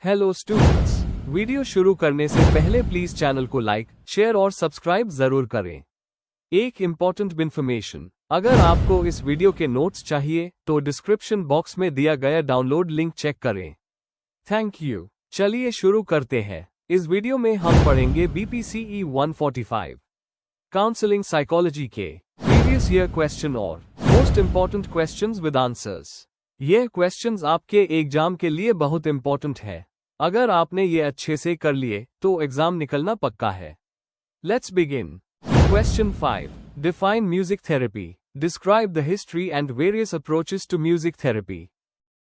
Hello students, video शुरू करने से पहले प्लीज चैनल को लाइक, शेयर और सब्सक्राइब जरूर करें। एक इम्पॉर्टेंट इन्फॉर्मेशन, अगर आपको इस वीडियो के नोट्स चाहिए तो डिस्क्रिप्शन बॉक्स में दिया गया डाउनलोड लिंक चेक करें। Thank you. चलिए शुरू करते हैं। इस वीडियो में हम पढ़ेंगे BPCE 145 काउंसलिंग साइकोलॉजी के प्रीवियस ईयर क्वेश्चन और most important questions with answers. ये क्वेश्चंस आपके एग्जाम के लिए बहुत इंपॉर्टेंट है। अगर आपने ये अच्छे से कर लिए तो एग्जाम निकलना पक्का है। Let's begin. Question 5, define music therapy, describe the history and various approaches to music therapy.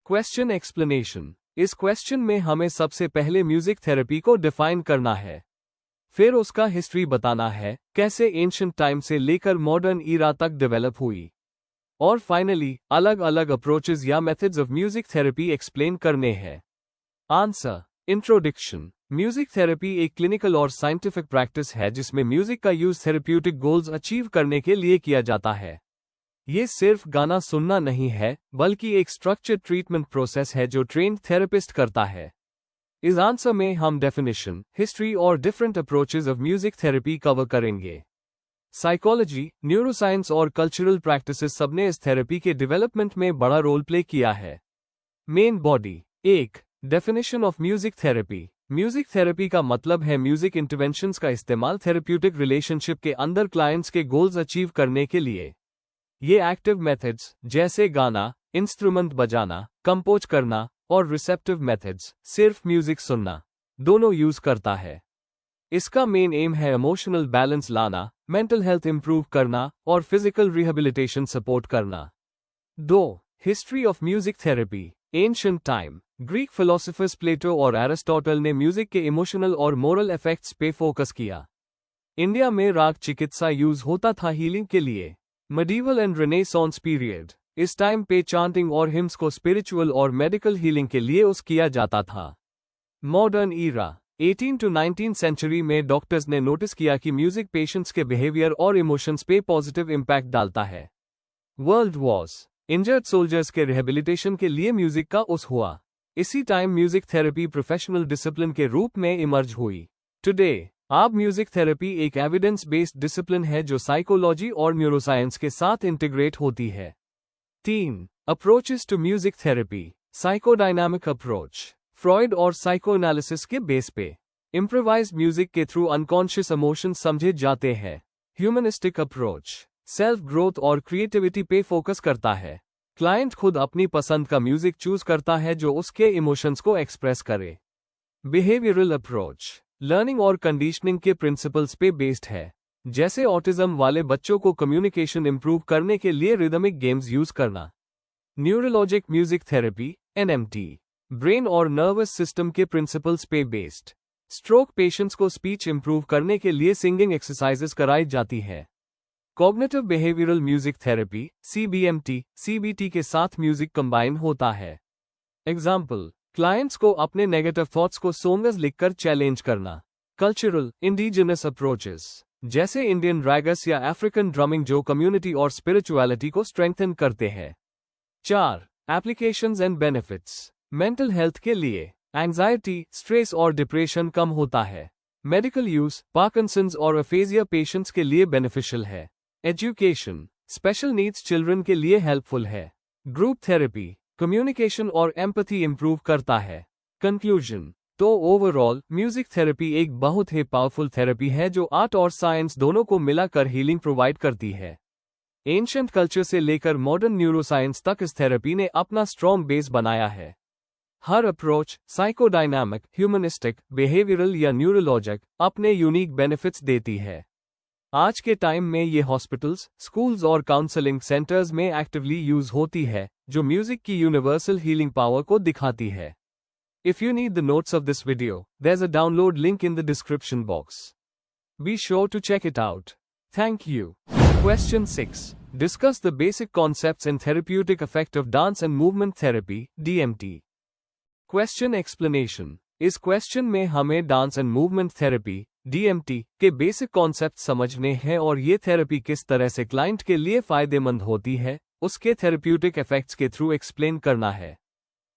Question explanation, इस क्वेश्चन में हमें सबसे पहले म्यूजिक थेरेपी को डिफाइन करना है, फिर उसका हिस्ट्री बताना है, कैसे एंशिएंट टाइम से लेकर मॉडर्न ईरा तक डेवलप हुई, और फाइनली अलग अलग अप्रोचेस या methods of music therapy explain करने हैं। आंसर। इंट्रोडक्शन। म्यूजिक थेरेपी एक क्लिनिकल और साइंटिफिक प्रैक्टिस है जिसमें म्यूजिक का यूज थेरेप्यूटिक गोल्स अचीव करने के लिए किया जाता है। ये सिर्फ गाना सुनना नहीं है, बल्कि एक स्ट्रक्चर्ड ट्रीटमेंट प्रोसेस है जो ट्रेन्ड थेरेपिस्ट करता है। इस आंसर में हम डेफिनेशन, हिस्ट्री और different approaches of music therapy cover करेंगे। साइकोलॉजी, न्यूरोसाइंस और कल्चरल प्रैक्टिसेस सबने इस थेरेपी के डेवलपमेंट में बड़ा रोल प्ले किया है। Main body. 1. Definition of music therapy. Music therapy का मतलब है म्यूजिक इंटरवेंशंस का इस्तेमाल थेरेप्यूटिक रिलेशनशिप के अंदर क्लाइंट्स के गोल्स अचीव करने के लिए। ये एक्टिव मेथड्स जैसे गाना, इंस्ट्रूमेंट बजाना, कंपोज करना और रिसेप्टिव मेथड्स सिर्फ म्यूजिक सुनना दोनों यूज करता है। इसका मेन एम है इमोशनल बैलेंस लाना, मेंटल हेल्थ इंप्रूव करना और फिजिकल रिहेबिलिटेशन सपोर्ट करना। 2. History of music therapy. Ancient time. Greek philosophers Plato और एरिस्टोटल ने म्यूजिक के इमोशनल और मोरल इफेक्ट्स पे फोकस किया। इंडिया में राग चिकित्सा यूज होता था हीलिंग के लिए। मेडिवल एंड रेनेसांस पीरियड, इस टाइम पे चांटिंग और हिम्स को स्पिरिचुअल और मेडिकल हीलिंग के लिए यूज किया जाता था। मॉडर्न ईरा, 18 to 19 सेंचुरी में डॉक्टर्स ने नोटिस किया कि म्यूजिक पेशेंट्स के बिहेवियर और इमोशंस पे पॉजिटिव इम्पैक्ट डालता है। वर्ल्ड वॉर्स, इंजर्ड सोल्जर्स के रिहेबिलिटेशन के लिए म्यूजिक का यूज हुआ। इसी time music therapy professional discipline के रूप में इमर्ज हुई। टुडे अब म्यूजिक थेरेपी एक एविडेंस बेस्ड डिसिप्लिन है जो साइकोलॉजी और न्यूरोसाइंस के साथ इंटीग्रेट होती है। 3. Approaches to music therapy. Psychodynamic approach, Freud और साइकोएनालिसिस के बेस पे इम्प्रोवाइज्ड म्यूजिक के थ्रू अनकॉन्शियस इमोशन समझे जाते हैं। ह्यूमनिस्टिक अप्रोच, सेल्फ ग्रोथ और क्रिएटिविटी पे फोकस करता है। क्लाइंट खुद अपनी पसंद का म्यूजिक चूज करता है जो उसके इमोशंस को एक्सप्रेस करे। बिहेवियरल अप्रोच, लर्निंग और कंडीशनिंग के प्रिंसिपल्स पे बेस्ड है, जैसे ऑटिज्म वाले बच्चों को कम्युनिकेशन इंप्रूव करने के लिए रिदमिक गेम्स यूज करना। Neurologic music therapy NMT, brain और नर्वस सिस्टम के प्रिंसिपल्स पे बेस्ड। स्ट्रोक पेशेंट्स को स्पीच इंप्रूव करने के लिए सिंगिंग एक्सरसाइजेस कराई जाती है। Cognitive behavioural music therapy CBT के साथ म्यूजिक कंबाइन होता है। एग्जाम्पल, क्लाइंट्स को अपने नेगेटिव थॉट्स को सॉन्ग्स लिखकर चैलेंज करना। कल्चरल इंडिजिनस अप्रोचेस, जैसे इंडियन रैगस या अफ्रीकन ड्रमिंग जो कम्युनिटी और स्पिरिचुअलिटी को स्ट्रेंथन करते हैं। 4. Applications and benefits. Mental health के लिए एंजाइटी, स्ट्रेस और डिप्रेशन कम होता है। मेडिकल यूज, पार्किंसंस और अफेजिया पेशेंट्स के लिए बेनिफिशियल है। एजुकेशन, स्पेशल नीड्स चिल्ड्रन के लिए हेल्पफुल है। ग्रुप थेरेपी, कम्युनिकेशन और एम्पैथी इंप्रूव करता है। कंक्लूजन, तो ओवरऑल म्यूजिक थेरेपी एक बहुत ही पावरफुल थेरेपी है जो आर्ट और साइंस दोनों को मिलाकर हीलिंग प्रोवाइड करती है। एंशिएंट कल्चर से लेकर मॉडर्न न्यूरोसाइंस तक इस थेरेपी ने अपना स्ट्रॉन्ग बेस बनाया है। हर अप्रोच, साइकोडायनामिक, ह्यूमनिस्टिक, बिहेवियरल या न्यूरोलॉजिक, अपने यूनिक बेनिफिट्स देती है। आज के टाइम में ये हॉस्पिटल्स, स्कूल्स और काउंसलिंग सेंटर्स में एक्टिवली यूज होती है, जो म्यूजिक की यूनिवर्सल हीलिंग पावर को दिखाती है। If you need the notes of this video, there's a download link in the description box. Be sure to check it out. Thank you. Question 6. Discuss the basic concepts and therapeutic effect of dance and movement therapy, DMT. Question explanation. इस question में हमें dance and movement therapy DMT के basic concept समझने हैं और ये therapy किस तरह से क्लाइंट के लिए फायदेमंद होती है, उसके थेरेप्यूटिक इफेक्ट्स के थ्रू एक्सप्लेन करना है।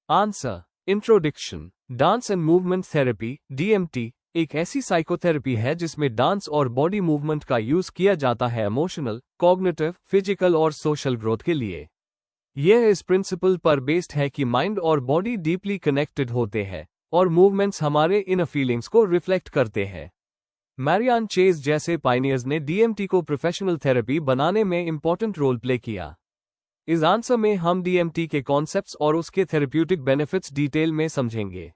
Answer. Introduction. Dance and movement therapy DMT एक ऐसी साइकोथेरेपी है जिसमें डांस और बॉडी मूवमेंट का यूज किया जाता है इमोशनल, कॉग्निटिव, फिजिकल और सोशल ग्रोथ के लिए। यह इस प्रिंसिपल पर बेस्ड है कि माइंड और बॉडी डीपली कनेक्टेड होते हैं और मूवमेंट्स हमारे इनर फीलिंग्स को रिफ्लेक्ट करते हैं। मैरियान चेज जैसे पायनियर्स ने DMT को प्रोफेशनल थेरेपी बनाने में इंपॉर्टेंट रोल प्ले किया। इस आंसर में हम DMT के कॉन्सेप्ट्स और उसके थेरेप्यूटिक बेनिफिट्स डिटेल में समझेंगे।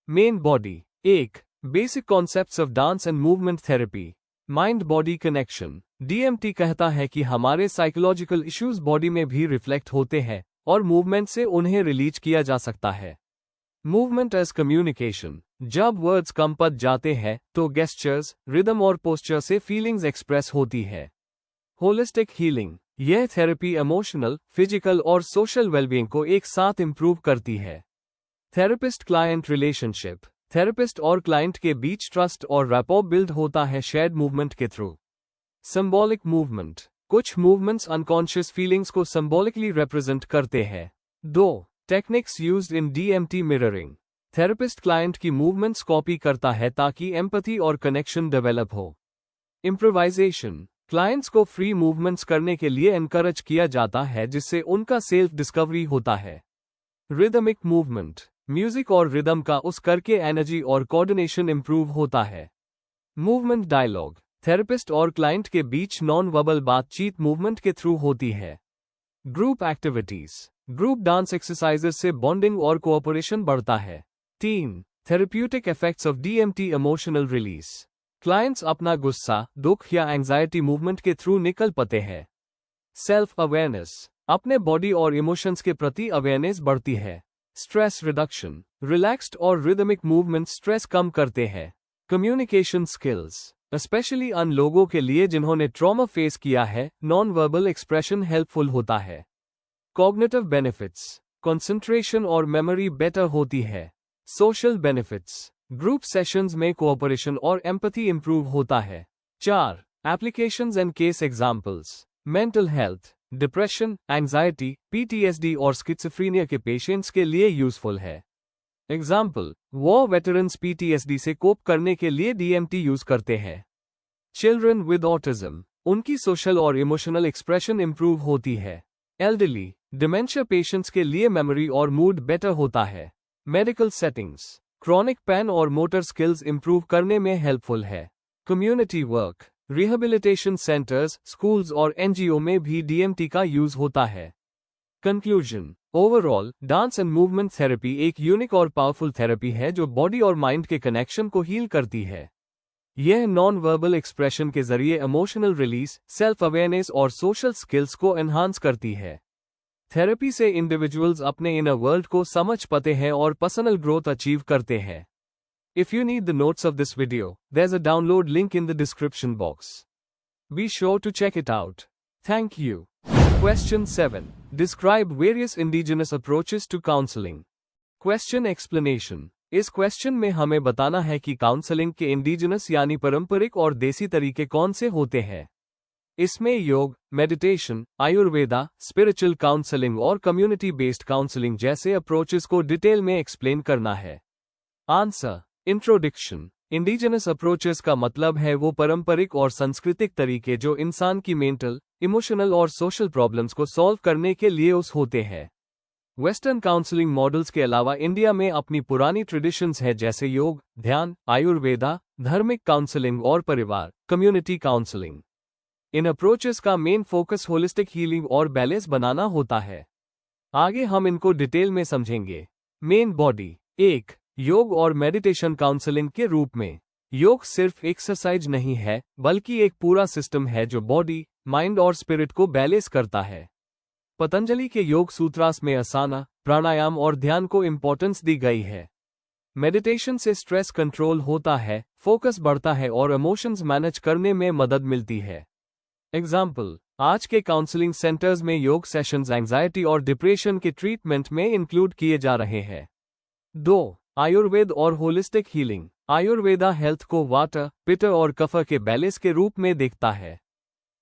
Main body. 1. Basic concepts of dance and movement therapy. Mind body connection. DMT कहता है कि हमारे साइकोलॉजिकल इश्यूज बॉडी में भी रिफ्लेक्ट होते हैं और मूवमेंट से उन्हें रिलीज किया जा सकता है। Movement as communication. जब वर्ड्स कम पद जाते हैं तो गेस्चर्स, रिदम और पोस्चर से फीलिंग्स एक्सप्रेस होती है। Holistic healing. यह थेरेपी इमोशनल, फिजिकल और सोशल वेलबींग को एक साथ इंप्रूव करती है। Therapist client relationship. थेरेपिस्ट और क्लाइंट के बीच ट्रस्ट और रैपो बिल्ड होता है शेयर्ड मूवमेंट के थ्रू। Symbolic movement. कुछ मूवमेंट्स अनकॉन्शियस फीलिंग्स को सिंबॉलिकली रिप्रेजेंट करते हैं। 2. Techniques used in DMT mirroring. Therapist client की मूवमेंट्स कॉपी करता है ताकि एम्पैथी और कनेक्शन डेवलप हो। इम्प्रोवाइजेशन। क्लाइंट्स को फ्री मूवमेंट्स करने के लिए एनकरेज किया जाता है जिससे उनका सेल्फ डिस्कवरी होता है। Rhythmic movement. म्यूजिक और रिदम का उस करके एनर्जी और कोऑर्डिनेशन इंप्रूव होता है। Movement dialogue. थेरेपिस्ट और क्लाइंट के बीच नॉन वर्बल बातचीत मूवमेंट के थ्रू होती है। Group activities. Group dance exercises से बॉन्डिंग और कोऑपरेशन बढ़ता है। 3. Therapeutic effects of DMT emotional release. Clients अपना गुस्सा, दुख या एंजाइटी मूवमेंट के थ्रू निकल पाते हैं। Self awareness. अपने बॉडी और इमोशंस के प्रति अवेयरनेस बढ़ती है। Stress reduction. रिलैक्स्ड और रिदमिक मूवमेंट स्ट्रेस कम करते हैं। Communication skills. स्पेशली उन लोगों के लिए जिन्होंने ट्रॉमा फेस किया है, नॉन वर्बल एक्सप्रेशन हेल्पफुल होता है। Cognitive benefits. कंसंट्रेशन और मेमोरी बेटर होती है। Social benefits. ग्रुप सेशंस में कोऑपरेशन और एम्पैथी इंप्रूव होता है। 4. Applications and case examples. Mental health. Depression, anxiety, PTSD और स्किज़ोफ्रेनिया के पेशेंट्स के लिए यूजफुल है। एग्जाम्पल, वॉर वेटरन्स PTSD से कोप करने के लिए DMT यूज करते हैं। Children with autism. उनकी सोशल और इमोशनल एक्सप्रेशन इंप्रूव होती है। एल्डरली, डिमेंशिया पेशेंट्स के लिए मेमोरी और मूड बेटर होता है। Medical settings. क्रॉनिक पेन और मोटर स्किल्स इंप्रूव करने में हेल्पफुल है। Community work. Rehabilitation centres, schools और NGO में भी DMT का यूज होता है। Conclusion. Overall, dance and movement therapy एक यूनिक और पावरफुल थेरेपी है जो बॉडी और माइंड के कनेक्शन को हील करती है। यह नॉन वर्बल एक्सप्रेशन के जरिए इमोशनल रिलीज, सेल्फ अवेयरनेस और सोशल स्किल्स को एनहांस करती है। थेरेपी से इंडिविजुअल्स अपने इनर वर्ल्ड को समझ पाते हैं और पर्सनल ग्रोथ अचीव करते हैं। If you need the notes of this video, there's a download link in the description box. Be sure to check it out. Thank you. Question 7. Describe various indigenous approaches to counseling. Question explanation. इस question में हमें बताना है कि counselling के indigenous यानी पारंपरिक और देसी तरीके कौन से होते हैं। इसमें योग, मेडिटेशन, आयुर्वेदा, स्पिरिचुअल काउंसलिंग और कम्युनिटी बेस्ड काउंसलिंग जैसे अप्रोचेस को डिटेल में एक्सप्लेन करना है। आंसर। इंट्रोडक्शन। इंडिजिनस अप्रोचेस का मतलब है वो पारंपरिक और सांस्कृतिक तरीके जो इंसान की मेंटल, इमोशनल और सोशल प्रॉब्लम्स को सॉल्व करने के लिए उस होते हैं। वेस्टर्न काउंसलिंग मॉडल्स के अलावा इंडिया में अपनी पुरानी ट्रेडिशंस है जैसे योग, ध्यान, आयुर्वेदा, धार्मिक काउंसलिंग और परिवार, कम्युनिटी काउंसलिंग। इन अप्रोचेस का मेन फोकस होलिस्टिक हीलिंग और बैलेंस बनाना होता है। आगे हम इनको डिटेल में समझेंगे। Main body. 1. योग और मेडिटेशन काउंसलिंग के रूप में। योग सिर्फ एक्सरसाइज नहीं है बल्कि एक पूरा सिस्टम है जो बॉडी, माइंड और स्पिरिट को बैलेंस करता है। पतंजलि के योग सूत्रास में आसना, प्राणायाम और ध्यान को इंपॉर्टेंस दी गई है। मेडिटेशन से स्ट्रेस कंट्रोल होता है, फोकस बढ़ता है और इमोशंस मैनेज करने में मदद मिलती है। एग्जाम्पल, आज के काउंसलिंग सेंटर्स में योग सेशंस एंजाइटी और डिप्रेशन के ट्रीटमेंट में इंक्लूड किए जा रहे हैं। 2. आयुर्वेद और होलिस्टिक हीलिंग। आयुर्वेदा हेल्थ को वाटर, पित्त और कफ के बैलेंस के रूप में देखता है।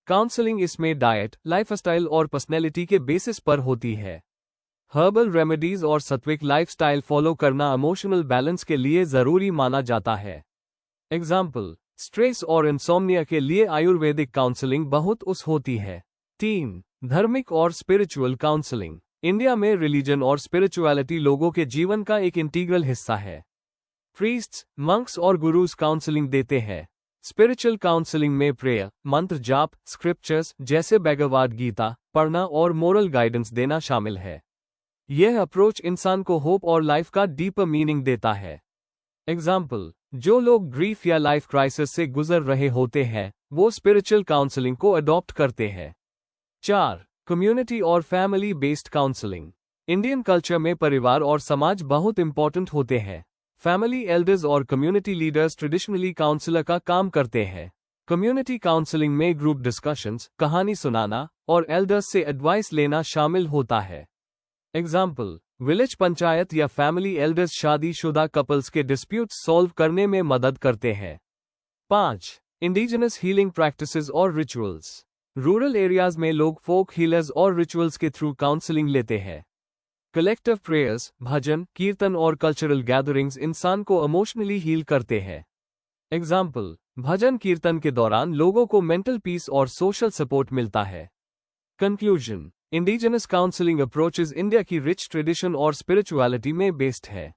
काउंसलिंग इसमें डाइट, लाइफस्टाइल और पर्सनैलिटी के बेसिस पर होती है। हर्बल रेमेडीज और सात्विक लाइफस्टाइल फॉलो करना इमोशनल बैलेंस के लिए जरूरी माना जाता है। एग्जाम्पल, स्ट्रेस और इंसोम्निया के लिए आयुर्वेदिक काउंसलिंग बहुत होती है। 3. धार्मिक और स्पिरिचुअल काउंसलिंग। इंडिया में रिलीजन और स्पिरिचुअलिटी लोगों के जीवन का एक इंटीग्रल हिस्सा है। प्रीस्ट्स, मंक्स और गुरुज काउंसलिंग देते हैं। स्पिरिचुअल काउंसलिंग में प्रेयर, मंत्र जाप, स्क्रिप्चर्स जैसे भगवद गीता पढ़ना और मोरल गाइडेंस देना शामिल है। यह अप्रोच इंसान को होप और लाइफ का डीपर मीनिंग देता है। एग्जाम्पल, जो लोग ग्रीफ या लाइफ क्राइसिस से गुजर रहे होते हैं वो स्पिरिचुअल काउंसलिंग को अडॉप्ट करते हैं। 4. कम्युनिटी और family based counselling. Indian culture में परिवार और समाज बहुत इंपॉर्टेंट होते हैं। फैमिली एल्डर्स और कम्युनिटी लीडर्स ट्रेडिशनली काउंसलर का काम करते हैं। कम्युनिटी काउंसलिंग में ग्रुप डिस्कशंस, कहानी सुनाना और एल्डर्स से एडवाइस लेना शामिल होता है। एग्जाम्पल, विलेज पंचायत या फैमिली एल्डर्स शादीशुदा कपल्स के डिस्प्यूट्स सॉल्व करने में मदद करते हैं। 5. इंडिजिनस हीलिंग प्रैक्टिसेस और रिचुअल्स। रूरल एरियाज में लोग फोक हीलर्स और रिचुअल्स के थ्रू काउंसलिंग लेते हैं। कलेक्टिव प्रेयर्स, भजन, कीर्तन और कल्चरल गैदरिंग्स इंसान को इमोशनली हील करते हैं। एग्जाम्पल, भजन कीर्तन के दौरान लोगों को मेंटल पीस और सोशल सपोर्ट मिलता है। Conclusion, indigenous counselling approaches India की रिच ट्रेडिशन और स्पिरिचुअलिटी में बेस्ड है।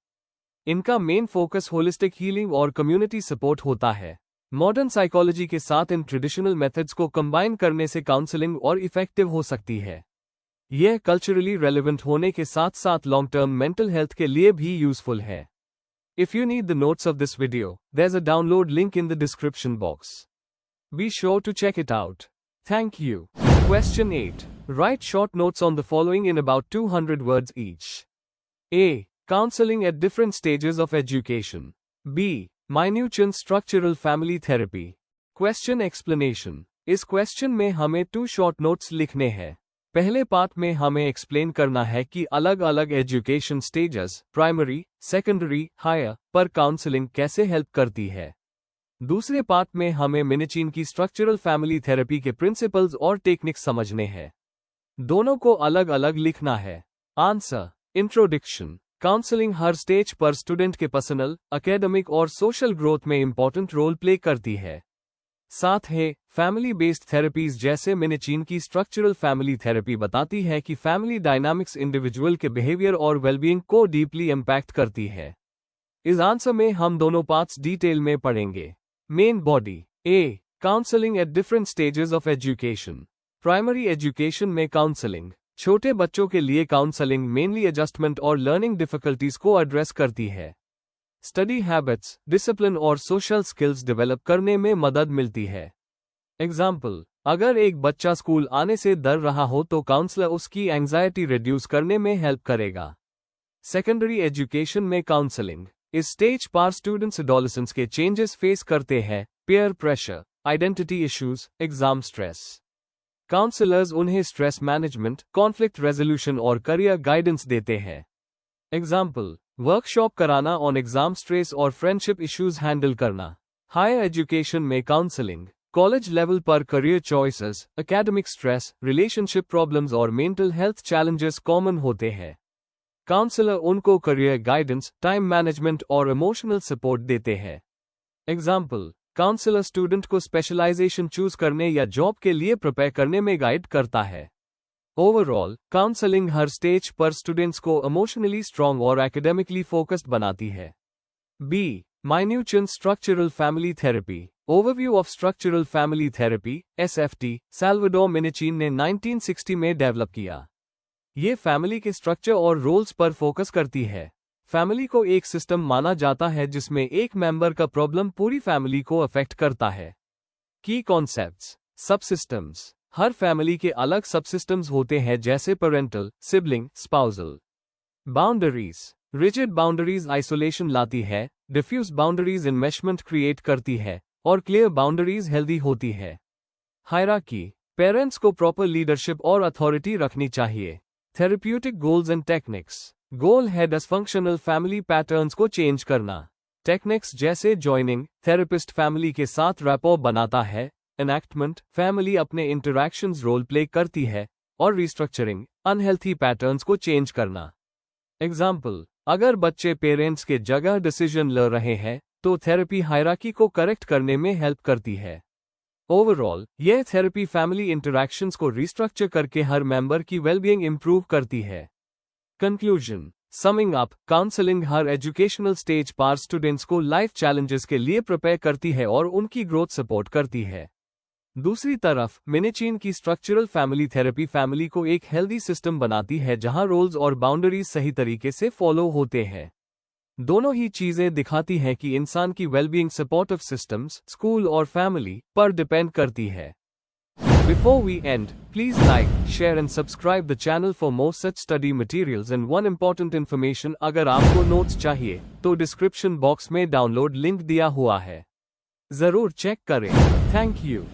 इनका मेन फोकस होलिस्टिक हीलिंग और कम्युनिटी सपोर्ट होता है। मॉडर्न साइकोलॉजी के साथ इन ट्रेडिशनल मेथड्स को कंबाइन करने से काउंसलिंग और इफेक्टिव हो सकती है। यह कल्चरली रेलेवेंट होने के साथ साथ लॉन्ग टर्म मेंटल हेल्थ के लिए भी यूजफुल है। If you need the notes of this video, there's a download link in the description box. Be sure to check it out. Thank you. Question 8. Write short notes on the following in about 200 words each. A. Counseling at different stages of education. B. Minution structural family therapy. Question explanation. इस question में हमें 2 short notes लिखने हैं। पहले part में हमें explain करना है कि अलग अलग education stages, primary, secondary, higher पर काउंसलिंग कैसे हेल्प करती है। दूसरे पार्ट में हमें मिनिचिन की स्ट्रक्चरल फैमिली थेरेपी के प्रिंसिपल्स और टेक्निक्स समझने हैं। दोनों को अलग अलग लिखना है। आंसर। इंट्रोडक्शन। काउंसलिंग हर स्टेज पर स्टूडेंट के पर्सनल, एकेडमिक और सोशल ग्रोथ में इंपॉर्टेंट रोल प्ले करती है। साथ है फैमिली बेस्ड थेरेपीज जैसे मिनिचिन की स्ट्रक्चरल फैमिली थेरेपी बताती है कि फैमिली डायनामिक्स इंडिविजुअल के बिहेवियर और वेलबीइंग को डीपली इम्पैक्ट करती है। इस आंसर में हम दोनों पार्ट्स डिटेल में पढ़ेंगे। Main body. A. Counselling at different stages of education. Primary education में काउंसलिंग। छोटे बच्चों के लिए काउंसलिंग मेनली एडजस्टमेंट और लर्निंग डिफिकल्टीज को एड्रेस करती है। स्टडी हैबिट्स, डिसिप्लिन और सोशल स्किल्स डेवलप करने में मदद मिलती है। एग्जाम्पल, अगर एक बच्चा स्कूल आने से डर रहा हो तो काउंसलर उसकी एंजाइटी रिड्यूस करने में हेल्प करेगा। सेकेंडरी एजुकेशन में काउंसलिंग। इस स्टेज पर स्टूडेंट्स एडोलेसेंस के चेंजेस फेस करते हैं, peer pressure, identity issues, exam stress. Counsellors उन्हें स्ट्रेस मैनेजमेंट, कॉन्फ्लिक्ट रेजोल्यूशन और करियर गाइडेंस देते हैं। एग्जाम्पल, वर्कशॉप कराना ऑन एग्जाम स्ट्रेस और फ्रेंडशिप इश्यूज हैंडल करना। हायर एजुकेशन में काउंसलिंग। कॉलेज लेवल पर career choices, academic stress, relationship problems और मेंटल हेल्थ चैलेंजेस कॉमन होते हैं। काउंसलर उनको करियर गाइडेंस, टाइम मैनेजमेंट और इमोशनल सपोर्ट देते हैं। एग्जाम्पल, काउंसलर स्टूडेंट को स्पेशलाइजेशन चूज करने या जॉब के लिए प्रिपेयर करने में गाइड करता है। ओवरऑल, काउंसलिंग हर स्टेज पर स्टूडेंट्स को इमोशनली स्ट्रांग और एकेडमिकली फोकस्ड बनाती है। B. Minution structural family therapy. Overview of structural family therapy, SFT, Salvador Minuchin ने 1960 में डेवलप किया। ये फैमिली के स्ट्रक्चर और रोल्स पर फोकस करती है। फैमिली को एक सिस्टम माना जाता है जिसमें एक मेंबर का प्रॉब्लम पूरी फैमिली को अफेक्ट करता है। की कॉन्सेप्ट्स। सबसिस्टम्स। हर फैमिली के अलग सबसिस्टम्स होते हैं जैसे parental, sibling, spousal. Boundaries. Rigid boundaries isolation लाती है, डिफ्यूज बाउंड्रीज इन्मेशमेंट क्रिएट करती है और क्लियर बाउंड्रीज हेल्दी होती है। हायरार्की। पेरेंट्स को प्रॉपर लीडरशिप और अथॉरिटी रखनी चाहिए। Therapeutic goals and techniques. Goal है डिसफंक्शनल फैमिली पैटर्न्स को चेंज करना। टेक्निक्स जैसे जॉइनिंग, थेरेपिस्ट फैमिली के साथ रैपो बनाता है। एनैक्टमेंट, फैमिली अपने इंटरैक्शंस रोल प्ले करती है और रिस्ट्रक्चरिंग अनहेल्थी पैटर्न्स को चेंज करना। एग्जाम्पल, अगर बच्चे पेरेंट्स के जगह डिसीजन ले रहे हैं तो थेरेपी हायरार्की को करेक्ट करने में हेल्प करती है। ओवरऑल, यह थेरेपी फैमिली इंटरैक्शंस को रिस्ट्रक्चर करके हर मेंबर की वेलबीइंग इंप्रूव करती है। कंक्लूजन, समिंग अप, काउंसलिंग हर एजुकेशनल स्टेज पर स्टूडेंट्स को लाइफ चैलेंजेस के लिए प्रिपेयर करती है और उनकी ग्रोथ सपोर्ट करती है। दूसरी तरफ मिनेचिन की स्ट्रक्चरल फैमिली थेरेपी फैमिली को एक हेल्दी सिस्टम बनाती है जहां रोल्स और बाउंड्रीज सही तरीके से फॉलो होते हैं। दोनों ही चीजें दिखाती हैं कि इंसान की वेलबीइंग सपोर्टिव सिस्टम्स, स्कूल और फैमिली पर डिपेंड करती है। Before we end, please like, share and subscribe the channel for more such study materials and one important information, अगर आपको नोट्स चाहिए तो डिस्क्रिप्शन बॉक्स में डाउनलोड लिंक दिया हुआ है, जरूर चेक करें। Thank you.